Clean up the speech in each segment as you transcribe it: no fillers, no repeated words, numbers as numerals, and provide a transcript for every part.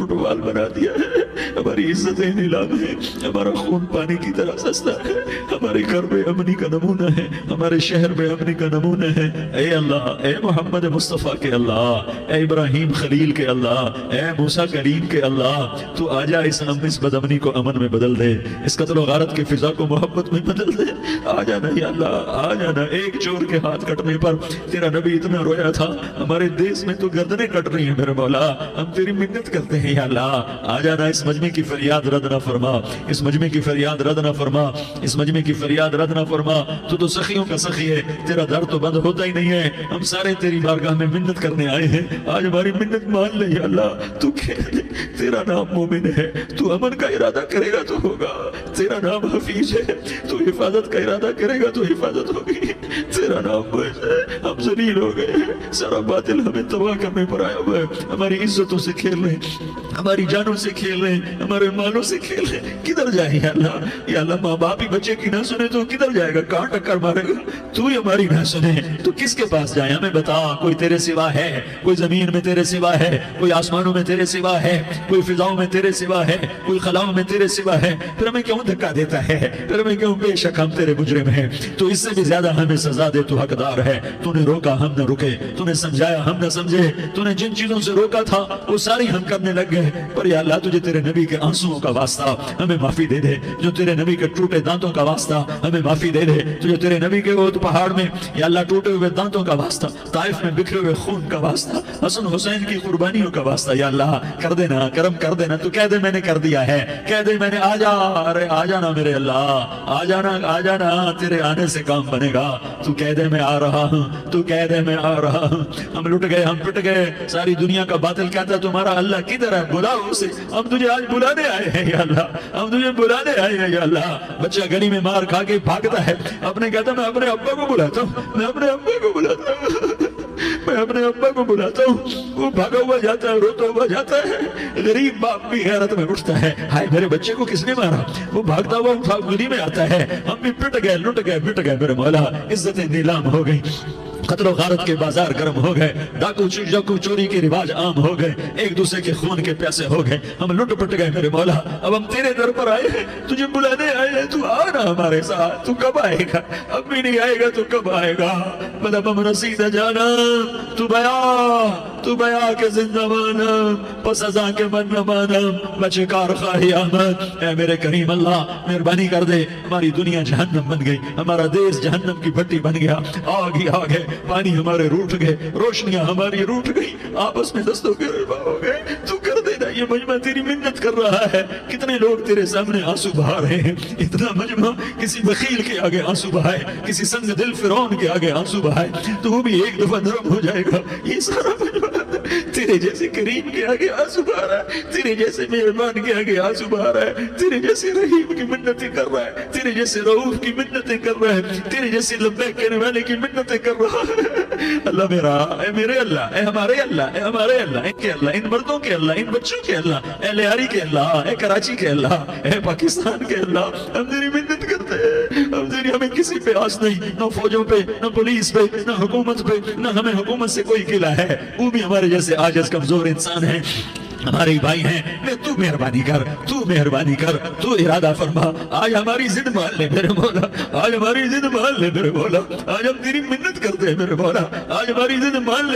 Fit بال بنا دیا ہے، ہماری عزتیں نیلام ہے، ہمارا خون پانی کی طرح سستا ہے، ہمارے گھر میں امنی کا نمونہ ہے، ہمارے شہر میں امنی کا نمونہ ہے۔ اے اللہ، اے محمد مصطفیٰ کے اللہ، اے ابراہیم خلیل کے اللہ، اے موسیٰ کریم کے اللہ، تو آجا اس بد امنی کو امن میں بدل دے، اس قتل و غارت کی فضا کو محبت میں بدل دے۔ آ جانا یا اللہ، آ جانا۔ ایک چور کے ہاتھ کٹنے پر تیرا نبی اتنا رویا تھا، ہمارے دیس میں تو گردنیں کٹ رہی ہیں میرے مولا، ہم تیری منت کرتے ہیں یا اللہ، آ جانا۔ اس مجمع کی فریاد رد نہ فرما، اس مجمع کی فریاد رد نہ فرما، اس مجمع کی فریاد رد نہ فرما۔ تو سخیوں کا سخی ہے، تیرا در تو بند ہوتا ہی نہیں ہے، ہم سارے تیری بارگاہ میں منت کرنے آئے ہیں، آج ہماری منت مان لے یا اللہ۔ تو کہہ دے تیرا نام مومن ہے، تو امن کا ارادہ کرے گا تو ہوگا، تیرا نام حفیظ ہے، تو حفاظت کا ارادہ کرے گا تو حفاظت ہوگی، تیرا نام بس ہے۔ ہم ذلیل ہو گئے ہیں، سارا باطل ہمیں تباہ کرنے پر آیا ہوا ہے، ہماری عزتوں سے کھیل رہے ہیں، ہماری جانوں سے کھیل رہے ہیں، ہمارے مالوں سے کھیل رہے ہیں۔ کدھر جائے یا اللہ؟ یا اللہ، ماں باپ ہی بچے کی نہ سنے تو کدھر جائے گا؟ کہاں ٹکر مارے گا؟ تو ہی ہماری نہ سنے تو کس کے پاس جائے؟ ہمیں بتا، کوئی تیرے سوا ہے؟ کوئی زمین میں تیرے سوا ہے؟ کوئی آسمانوں میں تیرے سوا ہے؟ کوئی فضاؤں میں تیرے سوا ہے؟ کوئی خلاؤں میں تیرے سوا ہے؟ پھر ہمیں کیوں دھکا دیتا ہے؟ پھر ہمیں کیوں؟ بے شک ہم تیرے مجرم ہیں، تو اس سے بھی زیادہ ہمیں سزا دے، تو حقدار ہے۔ تو نے روکا، ہم نہ رکے، تو نے سمجھایا، ہم نہ سمجھے، تو نے جن چیزوں سے روکا تھا وہ ساری ہم کرنے لگ گئے، پر یا اللہ تجھے تیرے نبی کے آنسوؤں کا واسطہ ہمیں معافی دے دے، جو تیرے نبی کے ٹوٹے دانتوں کا واسطہ ہمیں معافی دے دے، تجھے تیرے نبی کے احد پہاڑ میں یا اللہ ٹوٹے ہوئے دانتوں کا واسطہ، طائف میں بکھرے ہوئے خون کا واسطہ، حسن حسین کی قربانیوں کا واسطہ، یا اللہ کر دینا، کرم کر دینا۔ تو کہہ دے میں نے کر دیا ہے، کہہ دے میں نے، آ جا، ارے آ جانا میرے اللہ، آ جانا، آ جانا، تیرے آنے سے کام بنے گا۔ تو کہہ دے میں آ رہا ہوں، تو کہہ دے میں آ رہا ہوں۔ ہم لٹ گئے، ہم پٹ گئے، ساری دنیا کا باطل کہتا ہے تمہارا اللہ کدھر ہے؟ بلاؤ اسے، ہم تجھے آج بلانے آئے ہیں یا اللہ، ہم تجھے بلانے آئے ہیں یا اللہ۔ بچہ گلی میں مار کھا کے بھاگتا ہے، اپنے کہتا میں اپنے ابا کو بلاتا ہوں، میں اپنے ابا کو بلاتا ہوں، میں اپنے ابا کو بلاتا ہوں، وہ بھاگا ہوا جاتا ہے، روتا ہوا جاتا ہے۔ غریب باپ بھی غیرت میں اٹھتا ہے، ہائے میرے بچے کو کس نے مارا؟ وہ بھاگتا ہوا گلی میں آتا ہے، ہم بھی پٹ گئے، لٹ گئے، بٹ گئے میرے مولا، عزتیں نیلام ہو گئی، قتل و غارت کے بازار گرم ہو گئے، ڈاکو چوری کے رواج عام ہو گئے، ایک دوسرے کے خون کے پیاسے ہو گئے، ہم لٹ پٹ گئے میرے مولا۔ اب ہم تیرے در پر آئے ہیں، تجھے بلانے آئے ہیں، تو آنا ہمارے ساتھ۔ تو کب آئے گا؟ اب بھی نہیں آئے گا تو کب آئے گا؟ مطلب ہم رسید جانا، تو بیا کے زندہ مانا، پس ازاں کے من نہ مانا، بچے کار خواہی آمد۔ اے میرے کریم اللہ مہربانی کر دے، ہماری دنیا جہنم بن گئی، ہمارا دیس جہنم کی بھٹی بن گیا، آگ ہی آگ ہے، پانی ہمارے روٹ گئے، روشنیاں ہماری روٹ گئی، آپس میں دستوں کے ربا ہو گئے۔ تو کر دینا، یہ مجمع تیری منت کر رہا ہے، کتنے لوگ تیرے سامنے آنسو بہا رہے ہیں، اتنا مجمع کسی بخیل کے آگے آنسو بہائے، کسی سنگ دل فرعون کے آگے آنسو بہائے تو وہ بھی ایک دفعہ نرم ہو جائے گا۔ یہ سارا مجمع تیرے جیسے کریم کے آگے آنسو بہا رہا ہے، تیرے جیسے مہربان کے آگے آنسو بہا رہا ہے، تیرے جیسے رحیم کی منتیں کر رہا ہے، تیرے جیسے رؤوف کی منتیں کر رہا ہے، تیرے جیسے لبیک کہنے والے کی منتیں کر رہا ہے۔ اللہ میرا، اے میرے اللہ، اے ہمارے اللہ، اے ہمارے اللہ، ان کے اللہ، ان مردوں کے اللہ، ان بچوں کے اللہ، اے لیاری کے اللہ، اے کراچی کے اللہ، اے پاکستان کے اللہ، ہم تیری منت کرتے ہیں، ہمیں کسی پہ آس نہیں، نہ فوجوں پہ، نہ پولیس پہ، نہ حکومت پہ، نہ ہمیں حکومت سے کوئی قلعہ ہے، وہ بھی ہمارے جیسے عاجز کمزور انسان ہیں، ہمارے بھائی ہیں، تو مہربانی کر، تو مہربانی کر، تو ارادہ فرما، آج ہماری ضد مان لے میرے مولا، آج ہماری ضد مان لے میرے مولا، آج ہم تیری منت کرتے ہیں میرے مولا، آج ہماری ضد مان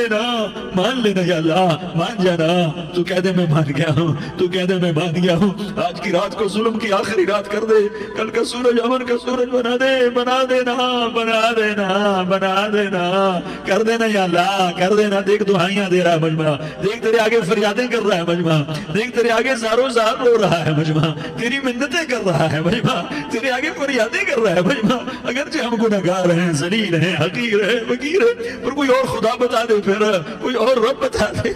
لینا یا اللہ، مان جانا۔ تو کہہ دے میں مان گیا ہوں، تو کہہ دے میں مان گیا ہوں، آج کی رات کو ظلم کی آخری رات کر دے، کل کا سورج امن کا سورج بنا دینا، کر دینا یا اللہ، کر دینا۔ دیکھ دعائیاں دے رہا ہے مجمع، دیکھ تیرے آگے فریادیں کر رہا ہے مجمع، دیکھ تیرے آگے زارو زار رو رہا ہے مجمع، تیری منتیں کر رہا ہے مجمع، تیرے آگے فریادیں کر رہا ہے مجمع۔ اگرچہ ہم گنہگار ہیں، ذلیل ہیں، حقیر ہیں، فقیر ہیں، پر کوئی اور خدا بتا دے، پھر کوئی اور رب بتا دے،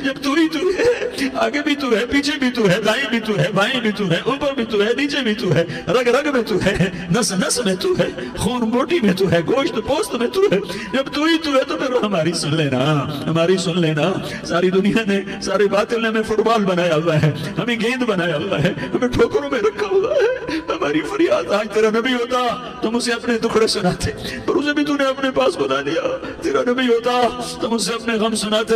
جب تو ہی تو ہے، آگے بھی تو ہے، پیچھے بھی تو ہے، دائیں بھی تو ہے، بائیں بھی تو ہے، اوپر بھی تو ہے، نیچے بھی تو ہے، رگ رگ میں تو ہے، نس نس میں تو ہے، خون بوٹی میں تو ہے، گوشت پوست میں تو ہے، جب تو ہی تو ہے تو پھر ہماری سن لینا، ہماری سن لینا۔ ساری دنیا نے، سارے باطل نے ہمیں فٹ بال بنایا ہوا ہے، ہمیں گیند بنایا ہوا ہے، ہمیں ٹھوکروں میں رکھا ہوا ہے۔ ہماری فریاد، آج تیرا نبی ہوتا تم اسے اپنے دکھڑے سناتے، پر اسے بھی تو نے اپنے پاس بنا لیا۔ تیرا نبی ہوتا تم اسے اپنے غم سناتے،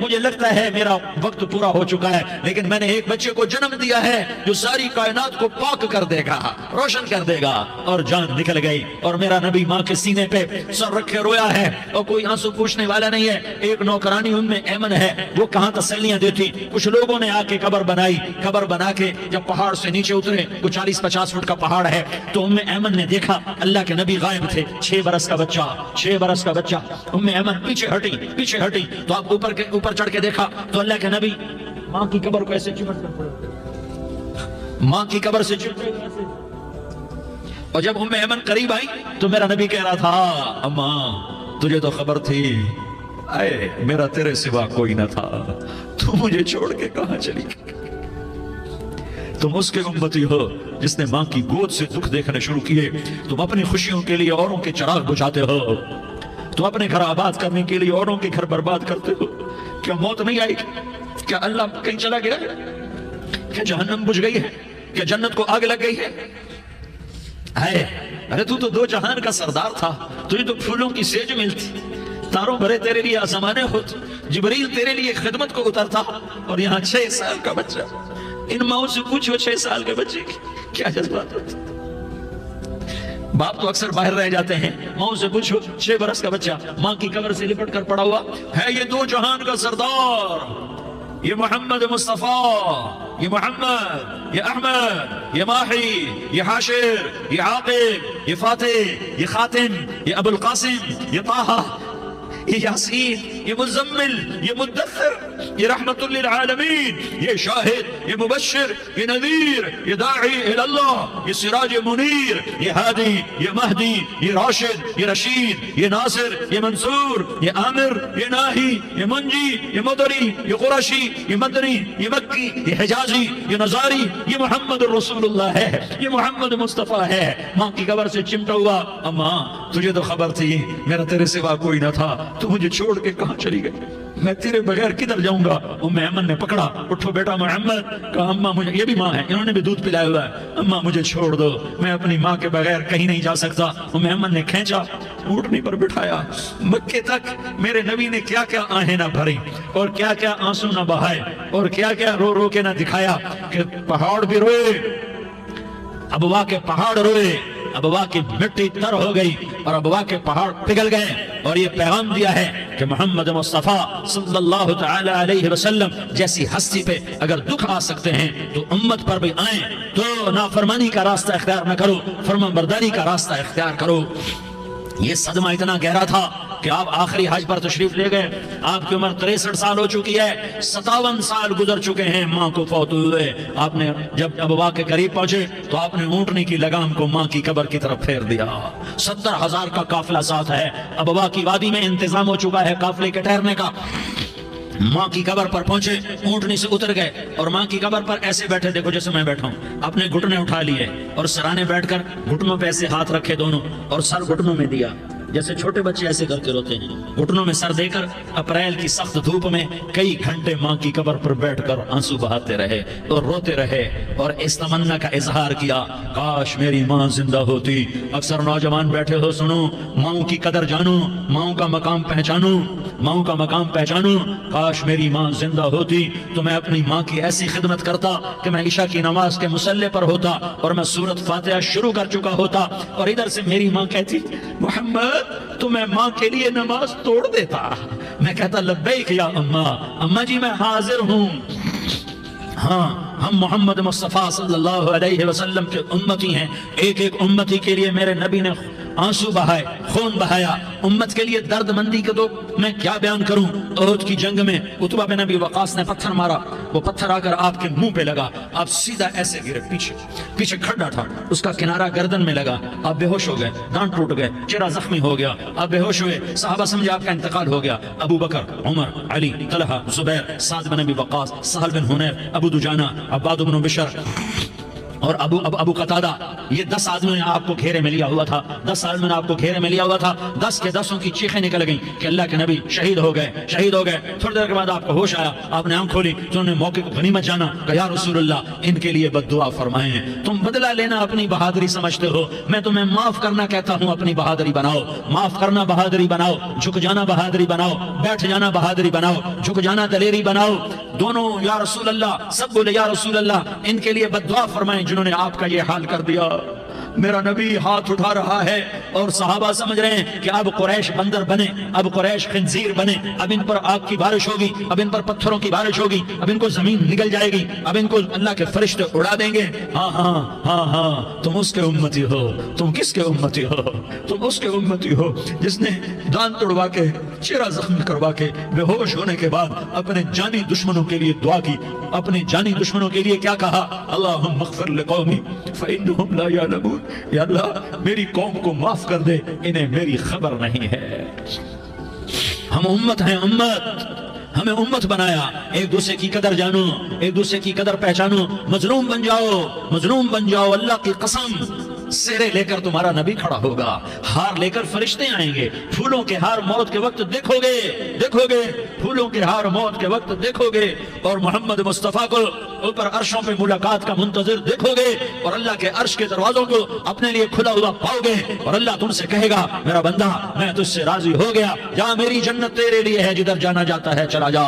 مجھے لگتا ہے میرا وقت پورا ہو چکا ہے، لیکن میں نے ایک بچے کو جنم دیا ہے جو ساری کائنات کو پاک کر دے گا، روشن کر دے گا۔ اور جان نکل گئی، اور میرا نبی ماں کے سینے پہ سر رکھے رویا ہے، اور کوئی آنسو پوچھنے والا نہیں ہے۔ ایک نوکرانی ام ایمن ہے، وہ کہاں تسلیاں دیتی۔ کچھ لوگوں نے آ کے قبر بنائی، قبر بنا کے جب پہاڑ سے نیچے اترے، کچھ 40-50 فٹ کا پہاڑ ہے، تو ام ایمن نے دیکھا اللہ کے نبی غائب تھے، 6 برس کا بچہ، 6 برس کا بچہ۔ ام ایمن پیچھے ہٹی تو اب اوپر چڑھ کے دیکھا تو اللہ کے نبی ماں کی قبر کو ایسے چمٹ کر پڑے، ماں کی قبر سے چمٹے ایسے۔ اور جب ام ایمن قریب آئی تو میرا نبی کہہ رہا تھا، اماں تجھے تو خبر تھی، اے میرا تیرے سوا کوئی نہ تھا، تو مجھے چھوڑ کے کہاں چلی گئی؟ تم اس کے امتی ہو جس نے ماں کی گود سے دکھ دیکھنے شروع کیے۔ تم اپنی خوشیوں کے لیے اوروں کے چراغ بجھاتے ہو، تم اپنے گھر آباد کرنے کے لیے اوروں کے گھر برباد کرتے ہو۔ کیا موت نہیں آئی؟ کیا اللہ کہیں چلا گیا؟ کیا جہنم بجھ گئی ہے؟ کیا جنت کو آگ لگ گئی ہے؟ ارے تو 2 جہان کا سردار تھا، تجھے تو پھولوں کی سیج ملتی، تاروں بھرے تیرے لیے آسمانے ہوتے، جبریل تیرے لیے خدمت کو اترتا، اور یہاں 6 سال کا بچہ۔ ان ماؤں سے پوچھو 6 سال کے بچے کی کیا جذبات ہوتے۔ باپ تو اکثر باہر رہ جاتے ہیں، ماؤں سے پوچھو 6 برس کا بچہ ماں کی قبر سے لپٹ کر پڑا ہوا ہے۔ یہ 2 جہان کا سردار، یہ محمد مصطفیٰ، یہ محمد، یہ احمد، یہ ماہی، یہ حاشر، یہ عاقب، یہ فاتح، یہ خاتم، یہ ابو القاسم، یہ طٰہٰ، یہ یاسین، یہ مزمل، یہ مدثر، یہ رحمت للعالمین، یہ شاہد، یہ مبشر، یہ نذیر، یہ داعی اللہ، یہ سراج منیر، یہ ہادی، یہ مہدی، یہ راشد، یہ رشید، یہ ناصر، یہ منصور، یہ عامر، یہ ناہی، یہ منجی، یہ مدری، یہ قرشی، یہ مدنی، یہ مکی، یہ حجازی، یہ نظاری، یہ محمد رسول اللہ ہے، یہ محمد مصطفیٰ ہے۔ ماں کی قبر سے چمٹا ہوا، اماں تجھے تو خبر تھی میرا تیرے سوا کوئی نہ تھا، تو مجھے چھوڑ کے کہاں چلی گئی؟ میں تیرے بغیر کدھر جاؤں گا؟ ام ایمن نے پکڑا، اٹھو بیٹا محمد، کہا اماں مجھے، یہ بھی ماں ہے، انہوں نے بھی دودھ پلایا ہوا ہے، اماں مجھے چھوڑ دو، میں اپنی ماں کے بغیر کہیں نہیں جا سکتا۔ ام ایمن نے کھینچا، اونٹنی پر بٹھایا، مکے تک میرے نبی نے کیا کیا آہیں نہ بھری، اور کیا کیا آنسو نہ بہائے، اور کیا کیا رو رو کے نہ دکھایا کہ پہاڑ بھی روئے، ابوا کے پہاڑ روئے، ابوا کی مٹی تر ہو گئی اور ابوا کے پہاڑ پگھل گئے، اور یہ پیغام دیا ہے کہ محمد مصطفیٰ صلی اللہ تعالی علیہ وسلم جیسی ہستی پہ اگر دکھ آ سکتے ہیں تو امت پر بھی آئیں، تو نافرمانی کا راستہ اختیار نہ کرو، فرمان برداری کا راستہ اختیار کرو۔ یہ صدمہ اتنا گہرا تھا کہ آپ آخری حج پر تشریف لے گئے، آپ کی عمر 63 سال ہو چکی ہے، 57 سال گزر چکے ہیں ماں کو فوت ہوئے۔ آپ نے جب ابوا کے قریب پہنچے تو آپ نے اونٹنی کی لگام کو ماں کی قبر کی طرف پھیر دیا۔ 70,000 کا قافلہ ساتھ ہے، ابوا کی وادی میں انتظام ہو چکا ہے قافلے کے ٹھہرنے کا۔ ماں کی قبر پر پہنچے، اونٹنی سے اتر گئے اور ماں کی قبر پر ایسے بیٹھے، دیکھو جیسے میں بیٹھا ہوں، اپنے گھٹنے اٹھا لیے اور سرانے بیٹھ کر گھٹنوں پہ ایسے ہاتھ رکھے دونوں، اور سر گھٹنوں میں دیا، جیسے چھوٹے بچے ایسے کر کے روتے ہیں، گھٹنوں میں سر دے کر اپریل کی سخت دھوپ میں کئی گھنٹے ماں کی قبر پر بیٹھ کر آنسو بہاتے رہے اور روتے رہے، اور اس تمنا کا اظہار کیا، کاش میری ماں زندہ ہوتی۔ اکثر نوجوان بیٹھے ہو، سنو، ماؤں کی قدر جانو، ماؤں کا مقام پہچانو، ماؤں کا مقام پہچانو۔ کاش میری ماں زندہ ہوتی تو میں اپنی ماں کی ایسی خدمت کرتا کہ میں عشاء کی نماز کے مصلی پر ہوتا اور میں سورۃ فاتحہ شروع کر چکا ہوتا، اور ادھر سے میری ماں کہتی محمد تو میں ماں کے لیے نماز توڑ دیتا، میں کہتا لبیک یا اماں جی میں حاضر ہوں۔ ہاں، ہم محمد مصطفیٰ صلی اللہ علیہ وسلم کے امتی ہیں، ایک ایک امتی کے لیے میرے نبی نے آنسو بہائے، خون بہایا، امت کے لیے درد مندی کے تو میں کیا بیان کروں۔ احد کی جنگ میں عتبہ بن ابی وقاص نے پتھر مارا، وہ پتھر آ کر آپ کے منہ پہ لگا، آپ سیدھا ایسے گرے، پیچھے کھڈا تھا، اس کا کنارہ گردن میں لگا، آپ بے ہوش ہو گئے، دانت ٹوٹ گئے، چہرہ زخمی ہو گیا، آپ بے ہوش ہوئے، صحابہ سمجھے آپ کا انتقال ہو گیا۔ ابو بکر، عمر، علی، طلحہ، زبیر، سعد بن ابی وقاص، سہل بن حنیف، ابو دجانہ، عباد بن بشر اور ابو قتادہ، یہ 10 آدمیوں نے آپ کو گھیرے میں لیا ہوا تھا، 10 آدمیوں نے آپ کو گھیرے میں لیا ہوا تھا، 10 کے 10 کی چیخیں نکل گئیں کہ اللہ کے نبی شہید ہو گئے، شہید ہو گئے۔ تھوڑی دیر کے بعد آپ کو ہوش آیا، آپ نے آنکھ کھولی تو انہوں نے موقع کو غنیمت جانا کہ یا رسول اللہ ان کے لیے بد دعا فرمائیں، تم بدلہ لینا اپنی بہادری سمجھتے ہو، میں تمہیں معاف کرنا کہتا ہوں اپنی بہادری بناؤ، معاف کرنا بہادری بناؤ، جھک جانا بہادری بناؤ، بیٹھ جانا بہادری بناؤ، جھک جانا دلیری بناؤ۔ دونوں یا رسول اللہ، سب بولے یا رسول اللہ ان کے لیے بد دعا فرمائیں جنہوں نے آپ کا یہ حال کر دیا۔ میرا نبی ہاتھ اٹھا رہا ہے اور صحابہ سمجھ رہے ہیں کہ اب قریش بندر بنے، اب قریش خنزیر بنے، اب ان پر آگ کی بارش ہوگی، اب ان پر پتھروں کی بارش ہوگی، اب ان کو زمین نگل جائے گی، اب ان کو اللہ کے فرشتے اڑا دیں گے۔ ہاں ہاں ہاں ہاں، تم اس کے امتی ہو، تم کس کے امتی ہو؟ تم اس کے امتی ہو جس نے دان توڑوا کے، چہرہ زخمی کروا کے، بے ہوش ہونے کے بعد اپنے جانی دشمنوں کے لیے دعا کی، اپنے جانی دشمنوں کے لیے کیا کہا؟ اللہم اغفر لقومی فإنہم لا یعلمون، یا اللہ میری قوم کو معاف کر دے، انہیں میری خبر نہیں ہے۔ ہم امت ہیں، امت، ہمیں امت بنایا، ایک دوسرے کی قدر جانو، ایک دوسرے کی قدر پہچانو، مظلوم بن جاؤ، مظلوم بن جاؤ۔ اللہ کی قسم سیرے لے کر تمہارا نبی کھڑا ہوگا، ہار لے کر فرشتے آئیں گے، پھولوں کے ہار موت کے وقت دیکھو گے، دیکھو گے پھولوں کے ہار موت کے وقت دیکھو گے، اور محمد مصطفیٰ کو اوپر عرشوں پہ ملاقات کا منتظر دیکھو گے، اور اللہ کے عرش کے دروازوں کو اپنے لیے کھلا ہوا پاؤ گے، اور اللہ تم سے کہے گا میرا بندہ میں تجھ سے راضی ہو گیا، جہاں میری جنت تیرے لیے ہے، جدھر جانا جاتا ہے چلا جا۔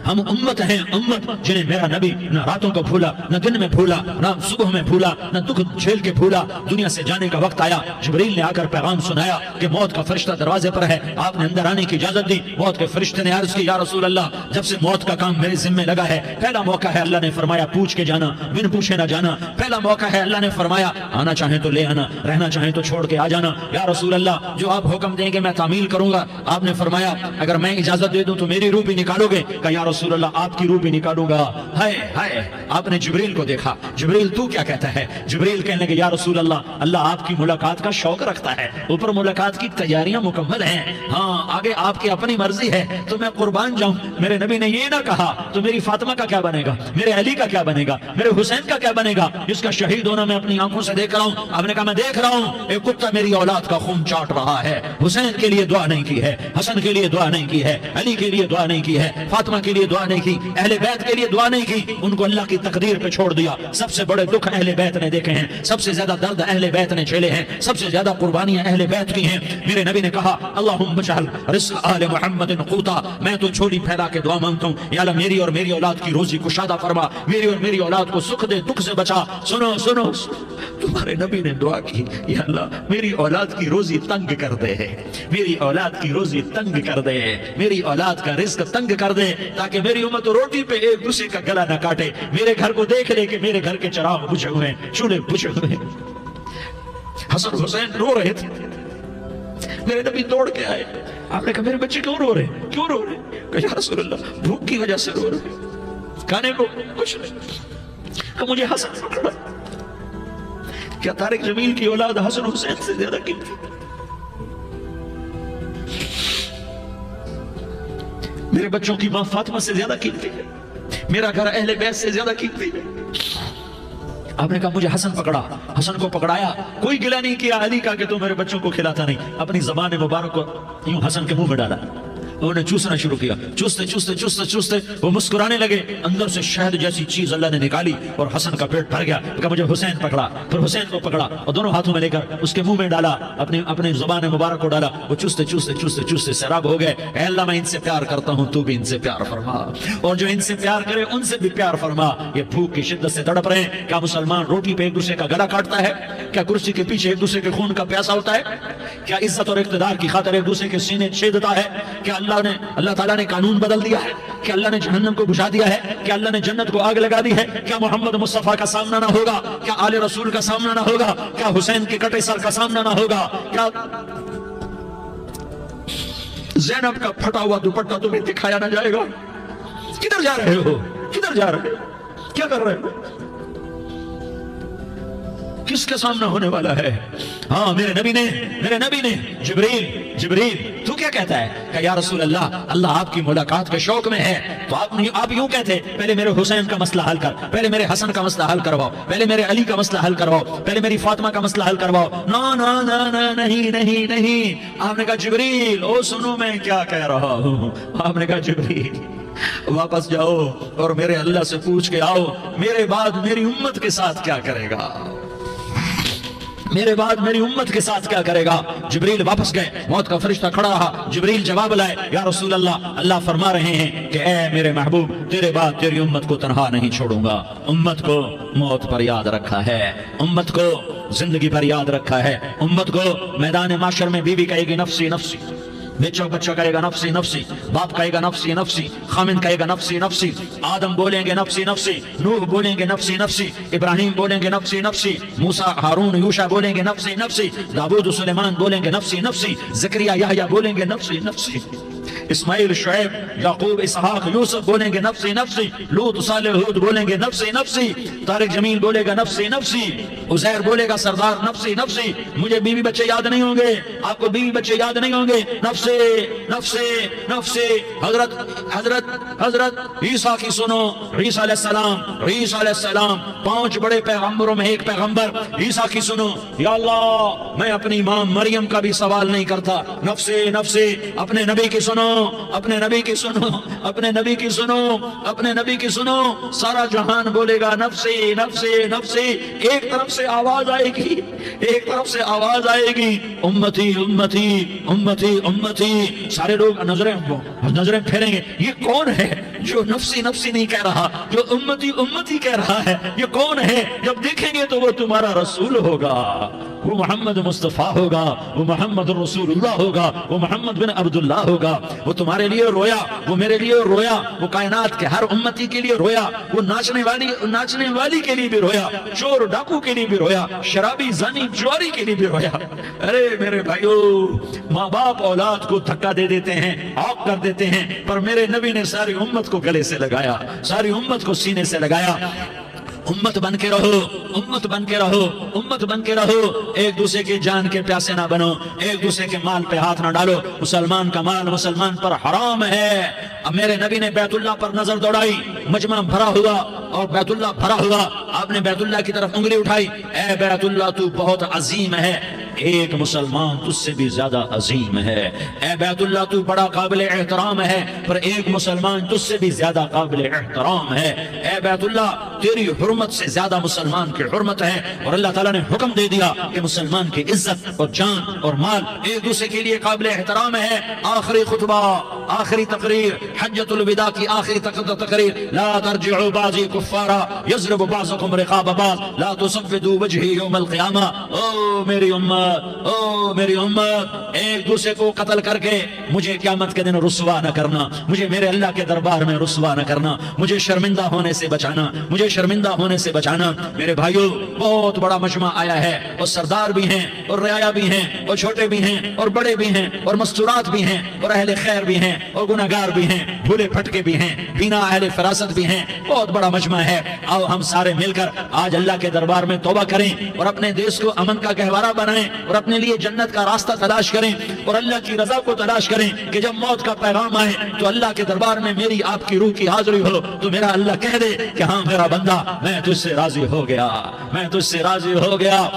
ہم امت ہیں، امت جنہیں میرا نبی نہ راتوں کو بھولا، نہ دن میں بھولا، نہ صبح میں بھولا، نہ دکھ جھیل کے بھولا۔ دنیا سے جانے کا وقت آیا، جبریل نے آ کر پیغام سنایا کہ موت کا فرشتہ دروازے پر ہے، آپ نے اندر آنے کی اجازت دی۔ موت کے فرشتے نے عرض کی یا رسول اللہ جب سے موت کا کام میرے ذمہ لگا ہے، پہلا موقع ہے، اللہ نے فرمایا پوچھ کے جانا، بن پوچھے نہ جانا، پہلا موقع ہے، اللہ نے فرمایا آنا چاہیں تو لے آنا، رہنا چاہیں تو چھوڑ کے آ جانا۔ یا رسول اللہ جو آپ حکم دیں گے میں تعمیل کروں گا۔ آپ نے فرمایا اگر میں اجازت دے دوں تو میری روح بھی نکالو گے؟ کہ یا رسول اللہ آپ کی روح بھی نکالوں گا۔ ہائے ہائے، آپ نے جبریل کو دیکھا، جبریل تو کیا کہتا ہے؟ جبریل کہنے لگے یا رسول اللہ آپ کی ملاقات کا شوق رکھتا ہے، اوپر ملاقات کی تیاریاں مکمل ہیں، ہاں آگے آپ کی اپنی مرضی ہے تو میں قربان جاؤں۔ میرے نبی نے یہ نہ کہا تو میری فاطمہ کا کیا بنے گا، میرے علی کا کیا بنے گا، میرے حسین کا کیا بنے گا جس کا شہید ہونا میں اپنی آنکھوں سے دیکھ رہا ہوں۔ آپ نے کہا میں دیکھ رہا ہوں ایک کتا میری اولاد کا خون چاٹ رہا ہے، حسین کے لیے دعا نہیں کی ہے، حسن کے لیے دعا نہیں کی ہے، علی کے لیے دعا نہیں کی ہے، فاطمہ کے لیے دعا نہیں کی، اہل بیت کے لیے دعا نہیں کی، ان کو اللہ کی تقدیر پہ چھوڑ دیا۔ سب سے بڑے دکھ اہل بیت نے دیکھے ہیں، سب سے زیادہ درد اہل بیت نے جھیلے ہیں، سب سے زیادہ قربانیاں اہل بیت کی ہیں۔ میرے نبی نے کہا اللہم اجعل رزق آل محمد قوتا، میں تو جھولی پھیلا کے دعا مانگتا ہوں یا اللہ میری اور میری اولاد کی روزی کشادہ فرما، میری اور میری اولاد کو سکھ دے، دکھ سے بچا۔ سنو سنو تمہارے نبی نے دعا کی یا اللہ میری اولاد کی روزی تنگ کر دے، میری اولاد کی روزی تنگ کر دے، میری اولاد کا رزق تنگ کر دے تاکہ میری امت روٹی پہ ایک دوسرے کا گلا نہ کاٹے، میرے گھر کو دیکھ لے کہ میرے گھر کے چراغ بجھے ہوئے ہیں، چولہے بجھے ہوئے ہیں۔ حسن حسین رو رہے تھے، میرے نبی دوڑ کے آئے، آپ نے کہا میرے بچے کیوں رو رہے ہیں، کیوں رو رہے ہیں؟ کہ یا رسول اللہ بھوک کی وجہ سے رو رہے ہیں، کھانے کو کچھ نہیں، کہ مجھے حسن پکڑا۔ کیا طارق جمیل کی اولاد حسن حسین سے زیادہ قیمتی؟ میرے بچوں کی ماں فاطمہ سے زیادہ قیمتی ہے، میرا گھر اہل بیت سے زیادہ قیمتی ہے۔ آپ نے کہا مجھے حسن پکڑا، حسن کو پکڑایا، کوئی گلہ نہیں کیا علی کا کہ تو میرے بچوں کو کھلاتا نہیں، اپنی زبان مبارک کو یوں حسن کے منہ میں ڈالا، انہوں نے چوسنا شروع کیا، چوستے چوستے چوستے چوستے وہ مسکرانے لگے، اندر سے شہد جیسی چیز اللہ نے نکالی اور حسن کا پیٹ بھر گیا۔ کہا مجھے حسین پکڑا، پھر حسین کو پکڑا اور دونوں ہاتھوں میں لے کر اس کے منہ میں ڈالا، اپنے زبان مبارک کو ڈالا، وہ چوستے چوستے چوستے چوستے سیراب ہو گئے۔ اے اللہ میں ان سے پیار کرتا ہوں، تو بھی ان سے پیار فرما، اور جو ان سے پیار کرے ان سے بھی پیار فرما۔ یہ بھوک کی شدت سے تڑپ رہے ہیں، کیا مسلمان روٹی پہ ایک دوسرے کا گلا کاٹتا ہے؟ کیا کرسی کے پیچھے ایک دوسرے کے خون کا پیاسا ہوتا ہے؟ کیا عزت اور اقتدار کی خاطر ایک دوسرے کے سینے چھیدتا ہے؟ کیا اللہ تعالیٰ نے قانون بدل دیا ہے؟ کیا اللہ نے جہنم کو بجھا دیا ہے؟ کیا اللہ نے جنت کو آگ لگا دی ہے؟ کیا محمد مصطفیٰ کا سامنا نہ ہوگا؟ کیا آل رسول کا سامنا نہ ہوگا؟ کیا حسین کے کٹے سر کا سامنا نہ ہوگا؟ کیا زینب کا پھٹا ہوا دوپٹہ تمہیں دکھایا نہ جائے گا؟ کدھر جا رہے ہو؟ کدھر جا رہے ہو؟ کیا کر رہے ہو؟ کس کے سامنا ہونے والا ہے؟ ہاں میرے نبی نے جبریل جبریل تو کیا کہتا ہے کہ یا رسول اللہ اللہ آپ کی ملاقات کے شوق میں ہے تو آپ یوں کہتے پہلے میرے حسین کا مسئلہ حل کر، پہلے میرے حسن کا مسئلہ حل کرواؤ، پہلے میرے علی کا مسئلہ حل کرواؤ، پہلے میری فاطمہ کا مسئلہ حل کرواؤ. نا نا نا نا نہیں نہیں نہیں. آپ نے کہا جبریل او سنو میں کیا کہہ رہا ہوں. آپ نے کہا جبریل واپس جاؤ اور میرے اللہ سے پوچھ کے آؤ میرے بعد میری امت کے ساتھ کیا کرے گا، میرے بعد میری امت کے ساتھ کیا کرے گا. جبریل واپس گئے، موت کا فرشتہ کھڑا رہا. جبریل جواب لائے یا رسول اللہ اللہ فرما رہے ہیں کہ اے میرے محبوب تیرے بعد تیری امت کو تنہا نہیں چھوڑوں گا. امت کو موت پر یاد رکھا ہے، امت کو زندگی پر یاد رکھا ہے، امت کو میدان معاشر میں بیوی کہے گی نفسی نفسی، بچہ کہے گا نفسی نفسی، باپ کہے گا نفسی نفسی، خامن کہے گا نفسی نفسی، آدم بولیں گے نفسی نفسی، نوح بولیں گے نفسی نفسی، ابراہیم بولیں گے نفسی نفسی، موسیٰ ہارون یوشع بولیں گے نفسی نفسی، داؤد سلیمان بولیں گے نفسی نفسی، زکریا یحییٰ بولیں گے نفسی نفسی، اسماعیل شعیب یعقوب اسحاق یوسف بولیں گے نفسی نفسی، لوط صالح ہود بولیں گے نفسی نفسی، طارق جمیل بولے گا نفسی نفسی، عزیر بولے گا سردار نفسی نفسی. مجھے بیوی بچے یاد نہیں ہوں گے، آپ کو بیوی بچے یاد نہیں ہوں گے، نفسی نفسی نفسی. حضرت عیسیٰ کی سنو، عیسیٰ علیہ السلام 5 بڑے پیغمبروں میں ایک پیغمبر عیسیٰ کی سنو. یا اللہ میں اپنی ماں مریم کا بھی سوال نہیں کرتا، نفسی نفسی. اپنے نبی کی سنو، اپنے نبی کی سنو، اپنے نبی کی سنو، اپنے نبی کی سنو. سارا جہان بولے گا نفسی نفسی نفسی. ایک طرف سے آواز آئے گی، ایک طرف سے آواز آئے گی امتی امتی امتی امتی. سارے لوگ نظریں پھیریں گے، یہ کون ہے جو نفسی نفسی نہیں کہہ رہا، جو امتی امتی کہہ رہا ہے؟ یہ کون ہے؟ جب دیکھیں گے تو وہ تمہارا رسول ہوگا، وہ محمد مصطفیٰ ہوگا، وہ محمد رسول اللہ ہوگا، وہ محمد بن عبداللہ ہوگا. وہ تمہارے لیے رویا، وہ میرے لیے رویا، وہ کائنات کے ہر امتی کے لیے رویا، وہ ناچنے والی کے لیے بھی رویا، چور ڈاکو کے لیے بھی رویا، شرابی زانی جواری کے لیے بھی رویا. ارے میرے بھائیو، ماں باپ اولاد کو دھکا دے دیتے ہیں، عاق کر دیتے ہیں، پر میرے نبی نے ساری امت کو گلے سے لگایا، ساری امت کو سینے سے لگایا. امت بن کے رہو، امت بن کے رہو، امت بن کے رہو. ایک دوسرے کی جان کے پیاسے نہ بنو، ایک دوسرے کے مال پہ ہاتھ نہ ڈالو. مسلمان کا مال مسلمان پر حرام ہے. اب میرے نبی نے بیت اللہ پر نظر دوڑائی، مجمع بھرا ہوا اور بیت اللہ بھرا ہوا. آپ نے بیت اللہ کی طرف انگلی اٹھائی، اے بیت اللہ تو بہت عظیم ہے، ایک مسلمان تجھ سے بھی زیادہ عظیم ہے. اے بیت اللہ تو بڑا قابل احترام ہے، پر ایک مسلمان تجھ سے بھی زیادہ قابل احترام ہے. اے بیت اللہ تیری حرمت سے زیادہ مسلمان کی حرمت ہے. اور اللہ تعالیٰ نے حکم دے دیا کہ مسلمان کی عزت اور جان اور مال ایک دوسرے کے لیے قابل احترام ہے. آخری خطبہ، آخری تقریر، حجۃ الوداع کی آخری تقریر، لا ترجعوا بعضی کفارا یضرب بعضکم رقاب بعض لا تصفدوا وجہی یوم القیامہ. او میری امت، او میری امت، ایک دوسرے کو قتل کر کے مجھے قیامت کے دن رسوا نہ کرنا، مجھے میرے اللہ کے دربار میں رسوا نہ کرنا، مجھے شرمندہ ہونے سے بچانا، مجھے شرمندہ ہونے سے بچانا. میرے بھائیو بہت بڑا مجمع آیا ہے، اور سردار بھی ہیں اور رعایا بھی ہیں اور چھوٹے بھی ہیں اور بڑے بھی ہیں اور مستورات بھی ہیں اور اہل خیر بھی ہیں اور گناہگار بھی ہیں، بھولے پھٹکے بھی ہیں، بینا اہل فراست بھی ہیں. بہت بڑا مجمع ہے. آؤ ہم سارے مل کر آج اللہ کے دربار میں توبہ کریں اور اپنے دیش کو امن کا گہوارہ بنائیں اور اپنے لیے جنت کا راستہ تلاش کریں اور اللہ کی رضا کو تلاش کریں کہ جب موت کا پیغام آئے تو اللہ کے دربار میں میری آپ کی روح کی حاضری ہو تو میرا اللہ کہہ دے کہ ہاں میرا بندہ میں تجھ سے راضی ہو گیا، میں تجھ سے راضی ہو گیا.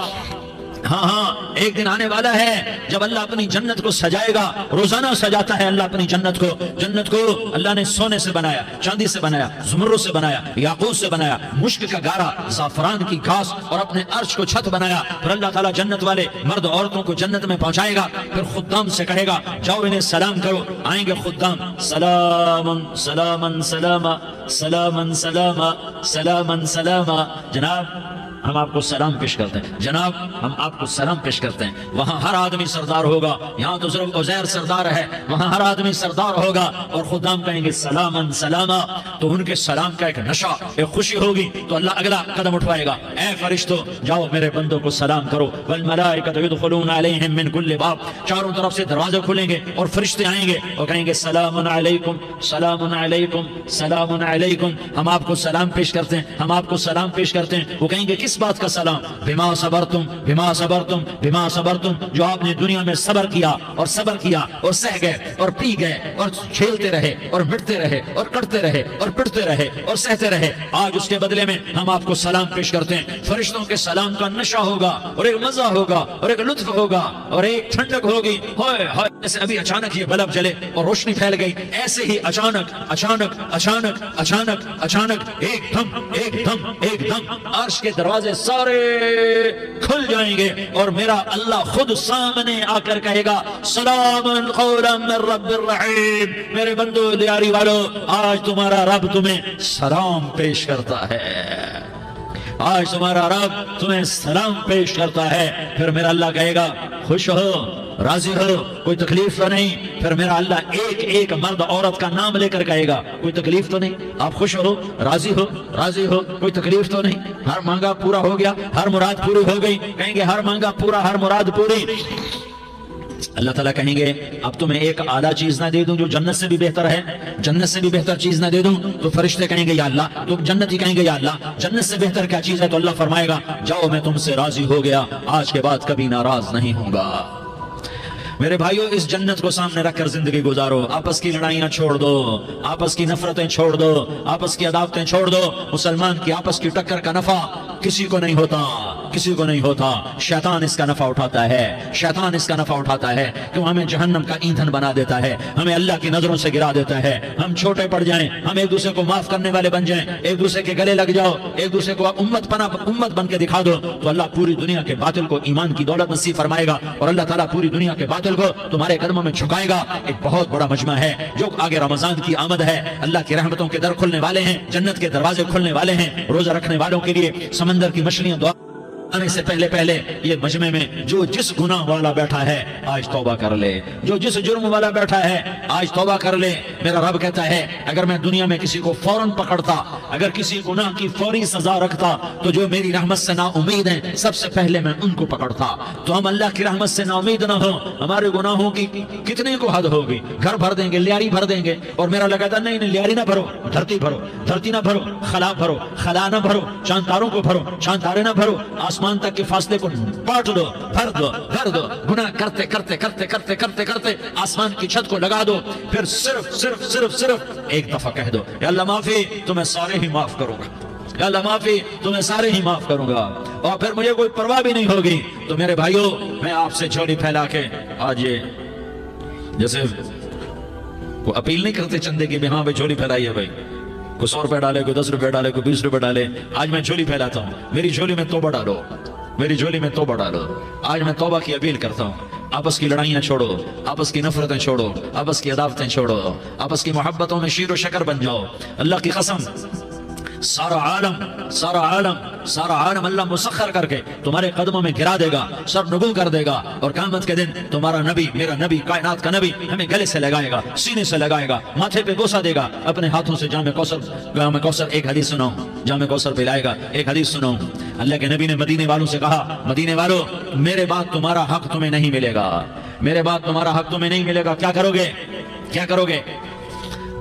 ہاں ایک دن آنے والا ہے جب اللہ اپنی جنت کو سجائے گا. روزانہ سجاتا ہے اللہ اپنی جنت کو. جنت کو اللہ نے سونے سے بنایا، چاندی سے بنایا، زمرد سے بنایا، یاقوت سے بنایا، مشک کا گارا، زعفران کی گھاس اور اپنے عرش کو چھت بنایا. پھر اللہ تعالیٰ جنت والے مرد عورتوں کو جنت میں پہنچائے گا. پھر خدام سے کہے گا جاؤ انہیں سلام کرو. آئیں گے خدام، سلام سلام سلام سلام سلام سلام سلام. جناب ہم آپ کو سلام پیش کرتے ہیں، جناب ہم آپ کو سلام پیش کرتے ہیں. وہاں ہر آدمی سردار ہوگا. یہاں تو صرف عزیر سردار ہے، وہاں ہر آدمی سردار ہوگا. اور خدام کہیں گے سلام سلاما. تو ان کے سلام کا ایک نشہ، ایک خوشی ہوگی. تو اللہ اگلا قدم اٹھوائے گا، اے فرشتو جاؤ میرے بندوں کو سلام کرو. والملائکۃ یدخلون علیہم من کل باب. چاروں طرف سے دروازے کھلیں گے اور فرشتے آئیں گے اور کہیں گے سلام علیکم سلام علیکم سلام علیکم. ہم آپ کو سلام پیش کرتے ہیں، ہم آپ کو سلام پیش کرتے ہیں. وہ کہیں گے کس بات کا سلام، بما صبرتم بما صبرتم بما صبرتم، جو آپ نے دنیا میں صبر کیا اور صبر کیا اور سہ گئے اور پی گئے اور کھیلتے رہے اور مٹتے رہے اور کٹتے رہے اور پٹتے رہے اور سہتے رہے، آج اس کے بدلے میں ہم آپ کو سلام پیش کرتے ہیں۔ فرشتوں کے سلام کا نشہ ہوگا اور ایک مزہ ہوگا اور ایک لطف ہوگا اور ایک ٹھنڈک ہوگی، ہائے ہائے، جیسے ابھی اچانک یہ بلب جلے اور روشنی پھیل گئی، ایسے ہی اچانک اچانک اچانک اچانک اچانک ایک دم عرش کے دروازے سارے کھل جائیں گے اور میرا اللہ خود سامنے آ کر کہے گا سلام قولا من رب الرحیم، میرے بندو دیاری والو، آج تمہارا رب تمہیں سلام پیش کرتا ہے، آج تمہارا رب تمہیں سلام پیش کرتا ہے۔ پھر میرا اللہ کہے گا خوش ہو، راضی ہو، کوئی تکلیف تو نہیں؟ پھر میرا اللہ ایک ایک مرد عورت کا نام لے کر کہے گا کوئی تکلیف تو نہیں؟ آپ خوش ہو، راضی ہو، راضی ہو، کوئی تکلیف تو نہیں؟ ہر مانگا پورا ہو گیا، ہر مراد پوری ہو گئی؟ کہیں گے ہر مانگا پورا، ہر مراد پوری۔ اللہ تعالیٰ کہیں گے اب تمہیں ایک اعلیٰ چیز نہ دے دوں جو جنت سے بھی بہتر ہے، جنت سے بھی بہتر چیز نہ دے دوں؟ تو فرشتے کہیں گے یا اللہ، تو جنت ہی کہیں گے یا اللہ جنت سے بہتر کیا چیز ہے؟ تو اللہ فرمائے گا جاؤ میں تم سے راضی ہو گیا، آج کے بعد کبھی ناراض نہیں ہوں گا۔ میرے بھائیو، اس جنت کو سامنے رکھ کر زندگی گزارو، آپس کی لڑائیاں چھوڑ دو، آپس کی نفرتیں چھوڑ دو، آپس کی عداوتیں چھوڑ دو۔ مسلمان کی آپس کی ٹکر کا نفع کسی کو نہیں ہوتا، کسی کو نہیں ہوتا، شیطان اس کا نفع اٹھاتا ہے، شیطان اس کا نفع اٹھاتا ہے، کیوں ہمیں جہنم کا ایندھن بنا دیتا ہے، ہمیں اللہ کی نظروں سے گرا دیتا ہے، ہم چھوٹے پڑ جائیں، ہم ایک دوسرے کو معاف کرنے والے بن جائیں، ایک دوسرے کے گلے لگ جاؤ، ایک دوسرے کو امت بن کے دکھا دو، تو اللہ پوری دنیا کے باطل کو ایمان کی دولت نصیب فرمائے گا، اور اللہ تعالیٰ پوری دنیا کے باطل کو تمہارے قدموں میں جھکائے گا۔ ایک بہت بڑا مجمع ہے جو آگے رمضان کی آمد ہے، اللہ کی رحمتوں کے در کھلنے والے ہیں، جنت کے دروازے کھلنے والے ہیں، روزہ رکھنے والوں کے لیے سمندر کی مچھلیاں دعا آنے سے پہلے یہ مجمع میں جو جس گناہ والا بیٹھا ہے آج توبہ کر لے، جو جس جرم والا بیٹھا ہے آج توبہ کر لے۔ میرا رب کہتا ہے اگر میں دنیا میں کسی کو فوراً پکڑتا، اگر کسی گناہ کی فوری سزا رکھتا، تو جو میری رحمت سے نا امید ہیں سب سے پہلے میں ان کو پکڑتا۔ تو ہم اللہ کی رحمت سے نا امید نہ ہوں، ہمارے گناہوں کی کتنے کو حد ہوگی، گھر بھر دیں گے، لیاری بھر دیں گے، اور میرا لگا نہیں لیاری نہ بھرو، دھرتی بھرو، دھرتی نہ بھرو، خلا بھرو، خلا نہ بھرو، چاند تاروں کو بھرو، چاند تارے نہ بھرو، آسمان تک کے فاصلے کو پاٹ دو، بھر دو، بھر دو، گناہ کرتے کرتے کرتے کرتے کرتے کرتے آسمان کی چھت کو لگا دو، پھر صرف صرف صرف صرف ایک دفعہ کہہ دو یا اللہ معافی، تو میں سارے ہی معاف کروں گا، یا اللہ معافی، تو میں سارے ہی معاف کروں گا، اور پھر مجھے کوئی پرواہ بھی نہیں ہوگی۔ تو میرے بھائیوں، میں آپ سے جھولی پھیلا کے آج یہ جیسے وہ اپیل نہیں کرتے چندے کی، ہاں بھائی جھولی پھیلائی ہے، بھائی کوئی 100 روپے ڈالے، کوئی 10 روپے ڈالے، کوئی 20 روپے ڈالے، آج میں جھولی پھیلاتا ہوں، میری جھولی میں توبہ ڈالو، میری جھولی میں توبہ ڈالو۔ آج میں توبہ کی اپیل کرتا ہوں، آپس کی لڑائیاں چھوڑو، آپس کی نفرتیں چھوڑو، آپس کی عداوتیں چھوڑو، آپس کی محبتوں میں شیر و شکر بن جاؤ۔ اللہ کی قسم، سارا عالم اللہ مسخر کر کے تمہارے قدموں میں گرا دے گا، سر نگوں کر دے گا، اور قیامت کے دن تمہارا نبی، میرا نبی، کائنات کا نبی ہمیں گلے سے لگائے گا، سینے سے لگائے گا، ماتھے پہ بوسہ دے گا، اپنے ہاتھوں سے جام کوثر ایک حدیث سناؤں، جام کوثر پلائے گا، ایک حدیث سناؤں۔ اللہ کے نبی نے مدینے والوں سے کہا، مدینے والوں، میرے بعد تمہارا حق تمہیں نہیں ملے گا، میرے بعد تمہارا حق تمہیں نہیں ملے گا، کیا کرو گے، کیا کرو گے؟